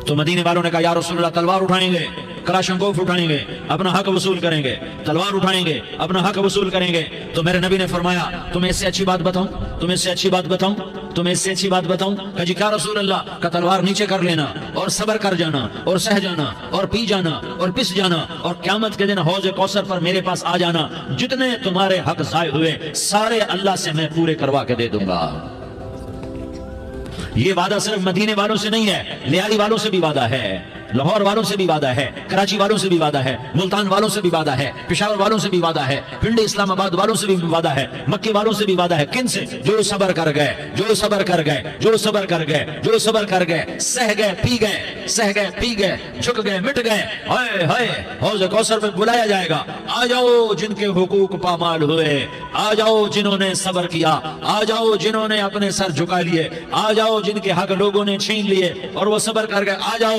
تو مدینے والوں نے کہا یا رسول اللہ، تلوار اٹھائیں گے، کلاشنکوف اٹھائیں گے، اپنا حق وصول کریں گے، تلوار اٹھائیں گے، اپنا حق وصول کریں گے۔ تو میرے نبی نے فرمایا تمہیں اس سے اچھی بات بتاؤں، تمہیں اس سے اچھی بات بتاؤں، تمہیں اس سے اچھی بات بتاؤں؟ کہ جی کیا رسول اللہ؟ کا تلوار نیچے کر لینا اور صبر کر جانا اور سہ جانا اور پی جانا اور پس جانا، اور قیامت کے دن حوض کوثر پر میرے پاس آ جانا، جتنے تمہارے حق ضائع ہوئے سارے اللہ سے میں پورے کروا کے دے دوں گا۔ یہ وعدہ صرف مدینے والوں سے نہیں ہے، لیاری والوں سے بھی وعدہ ہے، لاہور والوں سے بھی وعدہ ہے، کراچی والوں سے بھی وعدہ ہے، ملتان والوں سے بھی وعدہ ہے، پشاور والوں سے بھی وعدہ ہے، پنڈی اسلام آباد والوں سے بھی وعدہ ہے، مکے والوں سے بھی وعدہ ہے۔ کن سے؟ جو صبر کر گئے، جو صبر کر گئے، جو صبر کر گئے، جو صبر کر گئے، سہ گئے، پی گئے، سہ گئے، پی گئے، جھک گئے، مٹ گئے، ہائے ہائے، حوض کوثر میں بلایا جائے گا، آ جاؤ جن کے حقوق پامال ہوئے، آ جاؤ جنہوں نے صبر کیا، آ جاؤ جنہوں نے اپنے سر جھکا لیے، آ جاؤ جن کے حق لوگوں نے چھین لیے اور وہ صبر کر گئے، آ جاؤ،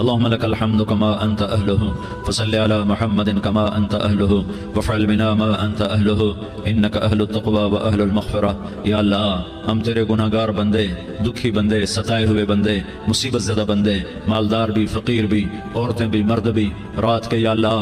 اللهم لك الحمد كما أنت أهله فصل على محمد كما أنت أهله وفعل بنا ما أنت أهله إنك أهل التقوى وأهل المغفرة. یا اللہ ہم تیرے گناہگار بندے، دکھی بندے، ستائے ہوئے بندے، مصیبت زدہ بندے، مالدار بھی، فقیر بھی، عورتیں بھی، مرد بھی، رات کے یا اللہ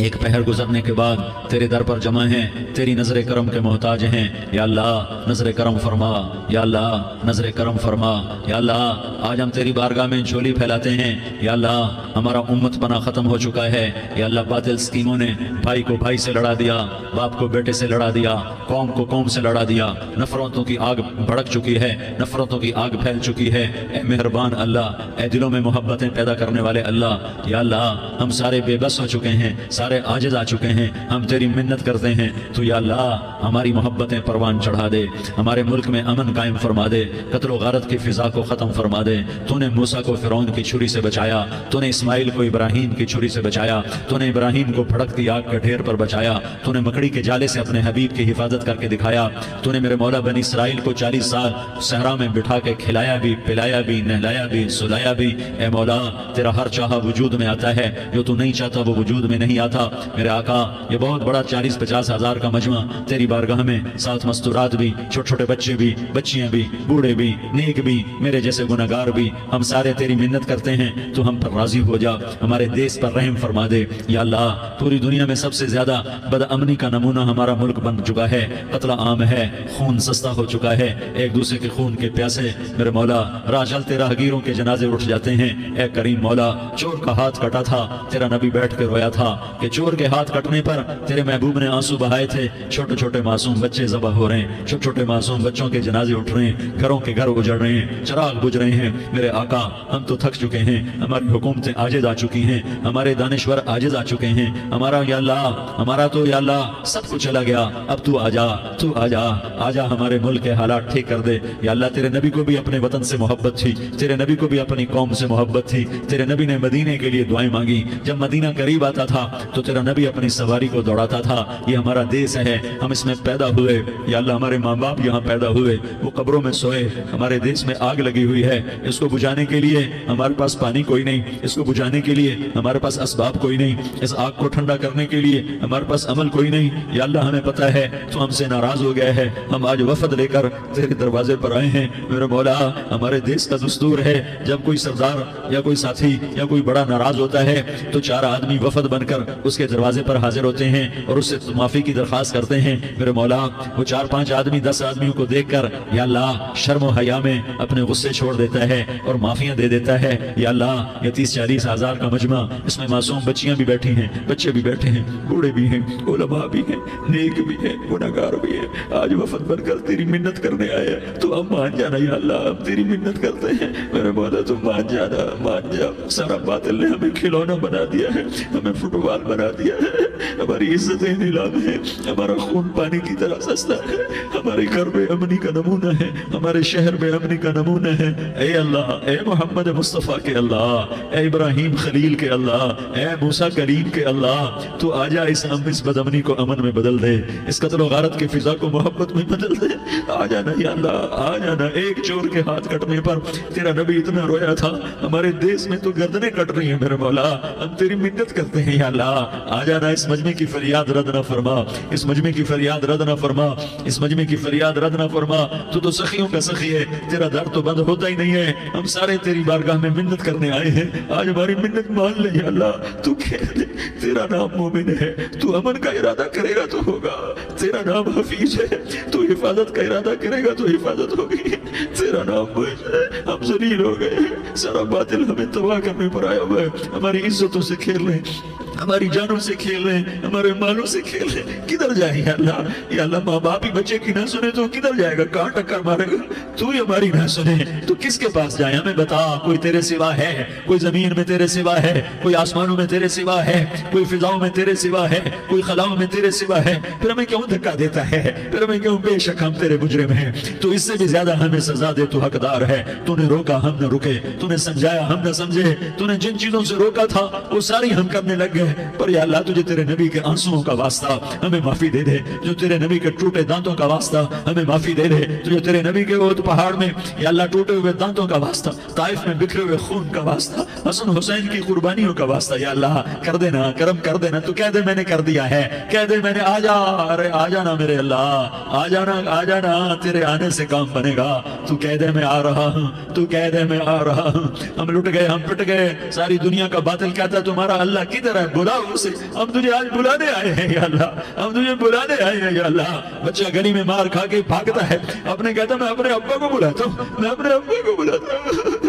ایک پہر گزرنے کے بعد تیرے در پر جمع ہیں، تیری نظر کرم کے محتاج ہیں. یا اللہ نظر کرم فرما، یا اللہ نظر کرم فرما. یا اللہ آج ہم تیری بارگاہ میں جھولی پھیلاتے ہیں. یا اللہ ہمارا امت پنا ختم ہو چکا ہے. یا اللہ باطل اسکیموں نے بھائی کو بھائی سے لڑا دیا، باپ کو بیٹے سے لڑا دیا، قوم کو قوم سے لڑا دیا. نفرتوں کی آگ بھڑک چکی ہے، نفرتوں کی آگ پھیل چکی ہے. اے مہربان اللہ، اے دلوں میں محبتیں پیدا کرنے والے اللہ، یا اللہ ہم سارے بے بس ہو چکے ہیں، سارے عاجز آ چکے ہیں. ہم تیری منت کرتے ہیں تو یا اللہ ہماری محبتیں پروان چڑھا دے، ہمارے ملک میں امن قائم فرما دے، قتل و غارت کی فضا کو ختم فرما دے. تو نے موسیٰ کو فرعون کی چھری سے بچایا، تو نے اسماعیل کو ابراہیم کی چھری سے بچایا، تو نے ابراہیم کو بھڑکتی آگ کے ڈھیر پر بچایا، تو نے مکڑی کے جالے سے اپنے حبیب کی حفاظت کر کے دکھایا. تو نے میرے مولا بنی اسرائیل کو 40 سال صحرا میں بٹھا کے کھلایا بھی، پلایا بھی، نہلایا بھی، سلایا بھی. اے مولا تیرا ہر چاہا وجود میں آتا ہے، جو تو نہیں چاہتا وہ وجود میں نہیں آتا. میرے آقا یہ بہت بڑا 40-50 ہزار کا مجمع تیری بارگاہ میں، ساتھ مستورات بھی، چھوٹے چھوٹے بچے بھی، بچیاں بھی، بوڑھے بھی، نیک بھی، میرے جیسے گناہگار بھی، ہم سارے تیری منت کرتے ہیں تو ہم پر راضی ہو جا، ہمارے دیس پر رحم فرما دے. یا اللہ پوری دنیا میں سب سے زیادہ بد امنی کا نمونہ ہمارا ملک بن چکا ہے، قتل عام ہے، خون سستا ہو چکا ہے، ایک دوسرے کے خون کے پیاسے میرے مولا راہ چلتے راہگیروں کے جنازے اٹھ جاتے ہیں. اے کریم مولا چور کا ہاتھ کٹا تھا، تیرا نبی بیٹھ کے رویا تھا کہ چور کے ہاتھ کٹنے پر تیرے محبوب نے آنسو بہائے تھے. چھوٹے چھوٹے معصوم بچے ذبح ہو رہے ہیں، چھوٹے چھوٹے معصوم بچوں کے جنازے اٹھ رہے ہیں، گھروں کے گھر اجڑ رہے ہیں، چراغ بجھ رہے ہیں. میرے آقا ہم تو تھک چکے ہیں، ہماری حکومتیں عاجز آ چکی ہیں، ہمارے دانشور عاجز آ چکے ہیں. ہمارا یا اللہ ہمارا تو یا اللہ سب کچھ چلا گیا. اب تو آجا، تو آجا، آجا ہمارے ملک کے حالات ٹھیک کر دے. یا اللہ تیرے نبی کو بھی اپنے وطن سے محبت تھی، تیرے نبی کو بھی اپنی قوم سے محبت تھی. تیرے نبی نے مدینے کے لیے دعائیں مانگی. جب مدینہ قریب آتا تھا تو تیرا نبی اپنی سواری کو دوڑاتا تھا. یہ ہمارا دیس ہے، ہم اس میں پیدا ہوئے. یا اللہ ہمارے ماں باپ یہاں پیدا ہوئے، وہ قبروں میں سوئے. ہمارے دیس میں آگ لگی ہوئی ہے، اس کو بجھانے کے لیے ہمارے پاس پانی کوئی نہیں، اس کو بجھانے کے لیے ہمارے پاس اسباب کوئی نہیں، اس آگ کو ٹھنڈا کرنے کے لیے ہمارے پاس عمل کوئی نہیں. یا اللہ ہمیں پتہ ہے تو ہم سے ناراض ہو گئے ہے. ہم آج وفد لے کر تیرے دروازے پر آئے ہیں. میرے مولا ہمارے دیس کا دستور ہے جب کوئی سردار یا کوئی ساتھی یا کوئی بڑا ناراض ہوتا ہے تو 4 آدمی وفد بن کر اس کے دروازے پر حاضر ہوتے ہیں اور اس سے معافی کی درخواست کرتے ہیں. میرے مولا وہ 4-5 آدمی 10 آدمیوں کو دیکھ کر یا اللہ شرم و حیا میں اپنے غصے چھوڑ دیتا ہے اور معافیاں دے دیتا ہے. یا اللہ یہ 30-40 ہزار کا مجمع، اس میں معصوم بچیاں بھی بیٹھی ہیں، بچے بھی بیٹھے ہیں، بوڑھے بھی ہیں، علماء بھی ہیں، نیک بھی ہیں، گناہگار بھی ہیں. آج وفد بن کر تیری منت کرنے آئے تو ہم مان جانا. یا اللہ ہم تیری منت کرتے ہیں، میرے مولا تو مان جانا، مان جا. سارا باطل نے ہمیں کھلونا بنا دیا ہے، ہمیں فٹ بال بنا دیا ہے، ہماری عزتیں نیلام ہے، ہمارا خون پانی کی طرح سستا ہے، ہمارے گھر میں امنی کا نمونہ ہے، ہمارے شہر میں امنی کا نمونہ ہے. اے اللہ، اے محمد مصطفیٰ کے اللہ، اے ابراہیم خلیل کے اللہ، اے موسیٰ کلیم کے اللہ، تو آجا اس بد امنی کو امن میں بدل دے، اس قتل و غارت کی فضا کو محبت میں بدل دے. آ جانا یا اللہ، آ جانا. ایک چور کے ہاتھ کٹنے پر تیرا نبی اتنا رویا تھا، ہمارے دیس میں تو گردنیں کٹ رہی ہیں. میرے مولا ہم تیری منت کرتے ہیں. یا اللہ آ جانا، اس مجمع کی فریاد رد نہ فرما، اس مجمع کی فریاد رد نہ فرما، اس مجمع کی فریاد رد نہ فرما. تو سخیوں کا سخی ہے، تیرا در تو بند ہوتا ہی نہیں ہے. ہم سارے تیری بارگاہ میں منت کرنے آئے ہیں، آج ہماری منت مان لے. یا اللہ تو کہہ دے تیرا نام مومن ہے، تو امن کا ارادہ کرے گا تو ہوگا. تیرا نام حفیظ ہے، تو حفاظت کا ارادہ کرے گا تو حفاظت ہوگی. تیرا نام مومن ہے، ہم ذلیل ہو گئے، سارا باطل ہمیں تباہ کرنے پر آیا ہوا ہے. ہماری عزتوں سے کھیل رہے ہیں، ہماری جانوں سے کھیل رہے ہیں، ہمارے مالوں سے کھیل رہے ہیں. کدھر جائیں یا اللہ؟ یا اللہ ماں باپ ہی بچے کی نہ سنے تو کدھر جائے گا؟ کہاں ٹکر مارے گا؟ تو ہی ہماری نہ سنے تو کس کے پاس جائیں؟ ہمیں بتا. کوئی تیرے سوا ہے؟ کوئی زمین میں تیرے سوا ہے؟ کوئی آسمانوں میں تیرے سوا ہے؟ کوئی فضاؤں میں تیرے سوا ہے؟ کوئی خلاؤں میں تیرے سوا ہے؟ پھر ہمیں کیوں دھکا دیتا ہے؟ پھر ہمیں کیوں؟ بے شک ہم تیرے مجرم ہیں، تو اس سے بھی زیادہ ہمیں سزا دے. تو حقدار ہے. تو نے روکا ہم نہ رکے، تو نے سمجھایا ہم نہ سمجھے، تو نے جن چیزوں سے روکا تھا وہ ساری ہم کرنے لگ گئے. گئے، پر یا اللہ تجھے تیرے نبی کے آنسوؤں کا واسطہ ہمیں معافی دے دے، جو تیرے نبی کے ٹوٹے دانتوں کا واسطہ ہمیں معافی دے دے، جو تیرے نبی کے احد پہاڑ میں یا اللہ ٹوٹے ہوئے دانتوں کا واسطہ، طائف میں بکھرے ہوئے خون کا واسطہ، حسن حسین کی قربانیوں کا واسطہ یا اللہ کر دینا، کرم کر دینا۔ تو کہہ دے میں نے کر دیا ہے، کہہ دے میں نے، آ جا، ارے آ جانا میرے اللہ، آ جانا، آ جانا، تیرے آنے سے کام بنے گا۔ تو کہہ دے میں آ رہا ہوں، تو کہہ دے میں آ رہا ہوں۔ ہم لٹ گئے، ہم پٹ گئے، ساری دنیا کا باطل کہتا ہے تمہارا اللہ کدھر ہے، بلاؤ اسے، ہم تجھے آج بلانے آئے ہیں یا اللہ، ہم تجھے بلانے آئے ہیں یا اللہ۔ بچہ گلی میں مار کھا کے بھاگتا ہے، اپنے کہتا میں اپنے ابا کو بلاتا ہوں، میں اپنے ابا کو بلاتا ہوں،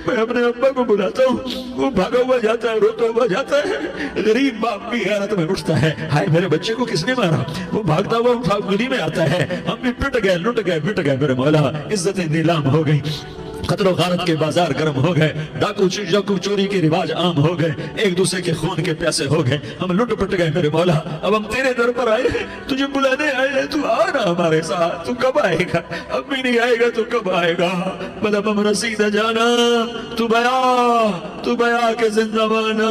میں اپنے ابا کو بلاتا ہوں۔ وہ بھاگا ہوا جاتا ہے، روتا ہوا جاتا ہے۔ غریب باپ بھی غیرت میں اٹھتا ہے، ہائے میرے بچے کو کس نے مارا؟ وہ بھاگتا ہوا اٹھا گلی میں آتا ہے، ہم بھی پٹ گئے، لٹ گئے، بٹ گئے میرے مولا، عزتیں نیلام ہو گئی، قتل و غارت کے بازار گرم ہو گئے، ڈاکو چوری کے رواج عام ہو گئے، ایک دوسرے کے خون کے پیاسے ہو گئے، ہم لٹ پٹ گئے میرے مولا۔ اب ہم تیرے در پر آئے ہیں، تجھے بلانے آئے ہیں، تو آنا ہمارے ساتھ۔ تو کب آئے گا؟ اب بھی نہیں آئے گا تو کب آئے گا؟ مطلب ہم رسید جانا، تو بیا کے زندہ مانا،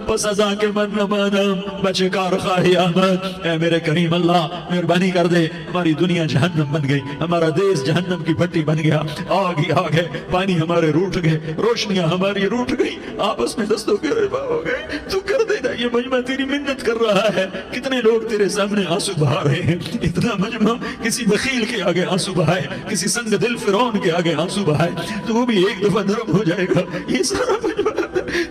پس ازاں کے من نہ مانا، بچے کار خواہی آمد۔ اے میرے کریم اللہ مہربانی کر دے، ہماری دنیا جہنم بن گئی، ہمارا دیس جہنم کی بھٹی بن گیا، آگ ہی آگ ہے، پانی ہمارے روٹ گئے، روشنیاں ہماری روٹ گئی، آپس میں دستوں کے ربا ہو گئے۔ تو کر دینا، یہ مجمع تیری منت کر رہا ہے، کتنے لوگ تیرے سامنے آنسو بہا رہے ہیں، اتنا مجمع کسی بخیل کے آگے آنسو بہائے، کسی سنگ دل فرعون کے آگے آنسو بہائے تو وہ بھی ایک دفعہ نرم ہو جائے گا۔ یہ سارا مجمع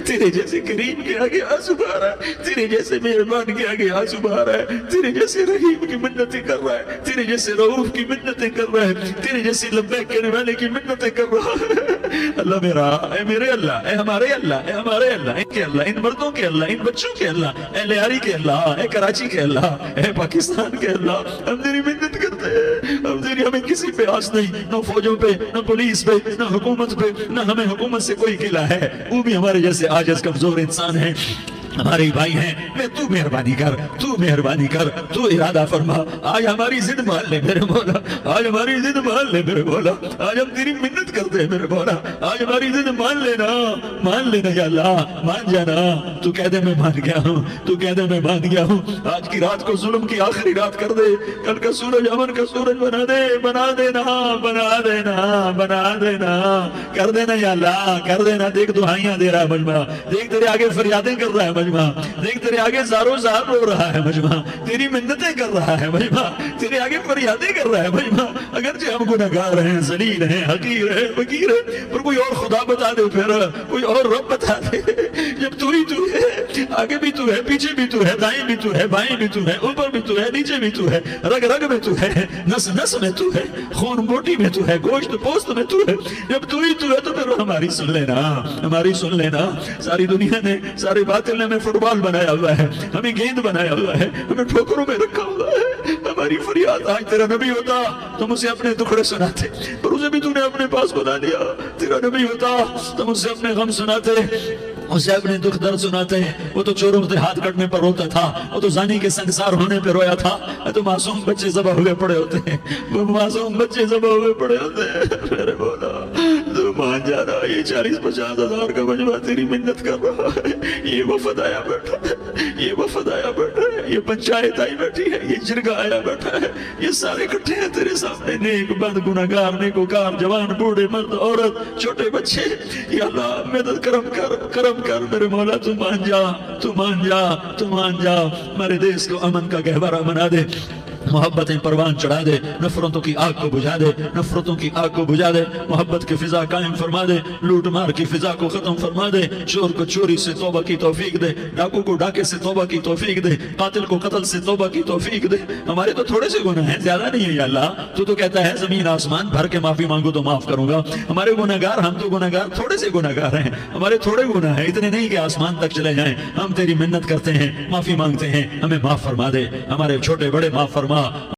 تیرے جیسے کریم کے آگے آنسو بہا رہا ہے، تیرے جیسے مہربان کے آگے آنسو بہا رہا ہے، تیرے جیسے رحیم کی منتیں کر رہا ہے، تیرے جیسے رؤوف کی منتیں کر رہا ہے، تیرے جیسے لبیک کہنے والے کی منتیں کر رہا ہے۔ اللہ میرا، اے میرے اللہ، اے ہمارے اللہ، اے ہمارے اللہ، ان کے اللہ، ان مردوں کے اللہ، ان بچوں کے اللہ، اے لیاری کے اللہ، اے کراچی کے اللہ، اے پاکستان کے اللہ، ہم تیری منت کرتے ہیں، ہمیں کسی پہ آس نہیں، نہ فوجوں پہ، نہ پولیس پہ، نہ حکومت پہ، نہ ہمیں حکومت سے کوئی قلعہ ہے، وہ بھی ہمارے جیسے عاجز کمزور انسان ہیں، ہمارے بھائی ہیں۔ میں تو مہربانی کر، تو مہربانی کر، تو ارادہ فرما، آج ہماری ضد مان لے میرے مولا، آج ہماری ضد مان لے میرے مولا، آج ہم تیری منت کرتے ہیں میرے مولا، آج ہماری ضد مان لینا یا اللہ، مان جانا۔ تو کہہ دے میں مان گیا ہوں، تو کہہ دے میں مان گیا ہوں، آج کی رات کو ظلم کی آخری رات کر دے، کل کا سورج امن کا سورج بنا دے، بنا دینا، بنا دینا، بنا دینا، کر دینا یا اللہ، کر دینا۔ دیکھ دعائیاں دے رہا ہے مجمع، دیکھ تیرے آگے فریادیں کر رہا ہے مجمع، دیکھ تیرے آگے زارو زار رو رہا ہے مجمع، تیری منتیں کر رہا ہے مجمع، تیرے آگے فریادیں کر رہا ہے مجمع۔ اگرچہ ہم گنہگار ہیں، ذلیل ہیں، حقیر ہیں، فقیر ہیں، پر کوئی اور خدا بتا دے، پھر کوئی اور رب بتا دے۔ جب تو ہی تو ہے، آگے بھی تو ہے، پیچھے بھی تو ہے، دائیں بھی تو ہے، بائیں بھی تو ہے، اوپر بھی تو ہے، نیچے بھی تو ہے، رگ رگ میں تو ہے، نس نس میں تو ہے، خون بوٹی میں تو ہے، گوشت پوست میں تو ہے۔ جب تو ہی تو ہے تو پھر ہماری سن لینا، ہماری سن لینا۔ ساری دنیا نے، سارے باطل نے ہمیں فٹ بال بنایا ہوا ہے، ہمیں گیند بنایا ہوا ہے، ہمیں ٹھوکروں میں رکھا ہوا ہے۔ ہماری فریاد، آج تیرا نبی ہوتا تم اسے اپنے دکھڑے سناتے، پر اسے بھی تو نے اپنے پاس بنا لیا۔ تیرا نبی ہوتا تم اسے اپنے غم سناتے، اسے اپنے دکھ درد سناتے ہیں۔ وہ تو چوروں سے ہاتھ کٹنے پر روتا تھا، وہ تو زانی کے سنگسار ہونے پہ رویا تھا، تو معصوم بچے ذبح ہوئے پڑے ہوتے ہیں، وہ معصوم بچے ذبح ہوئے پڑے ہوتے ہیں۔ میرے مولا تو مان جانا، یہ 40-50 ہزار کا مجمع تیری منت کر رہا ہے، یہ وفد آیا بیٹھا ہے، یہ وفد آیا بیٹھا ہے، یہ پنچایت آئی بیٹھی ہے، یہ جرگہ آیا بیٹھا ہے، یہ سارے اکٹھے ہیں تیرے سامنے، نیک بد گناہگار نیکوکار، جوان بوڑھے مرد عورت چھوٹے بچے۔ یا اللہ مدد کرم کر، کرم کر میرے مولا، تو مان جا، تو مان جا، تو مان جا، ہمارے دیس کو امن کا گہوارہ بنا دے، محبتیں پروان چڑھا دے، نفرتوں کی آگ کو بجھا دے، نفرتوں کی آگ کو بجھا دے، محبت کی فضا قائم فرما دے، لوٹ مار کی فضا کو ختم فرما دے، چور کو چوری سے توبہ کی توفیق دے، ڈاکو کو ڈاکے سے توبہ کی توفیق دے، قاتل کو قتل سے توبہ کی توفیق دے۔ ہمارے تو تھوڑے سے گناہ ہیں، زیادہ نہیں ہے یا اللہ، تو کہتا ہے زمین آسمان بھر کے معافی مانگو تو معاف کروں گا۔ ہمارے گناہگار، ہم تو گناہگار تھوڑے سے گناہگار ہیں، ہمارے تھوڑے گناہ ہیں، اتنے نہیں کہ آسمان تک چلے جائیں۔ ہم تیری منت کرتے ہیں، معافی مانگتے ہیں، ہمیں معاف فرما دے، ہمارے چھوٹے بڑے معاف فرما۔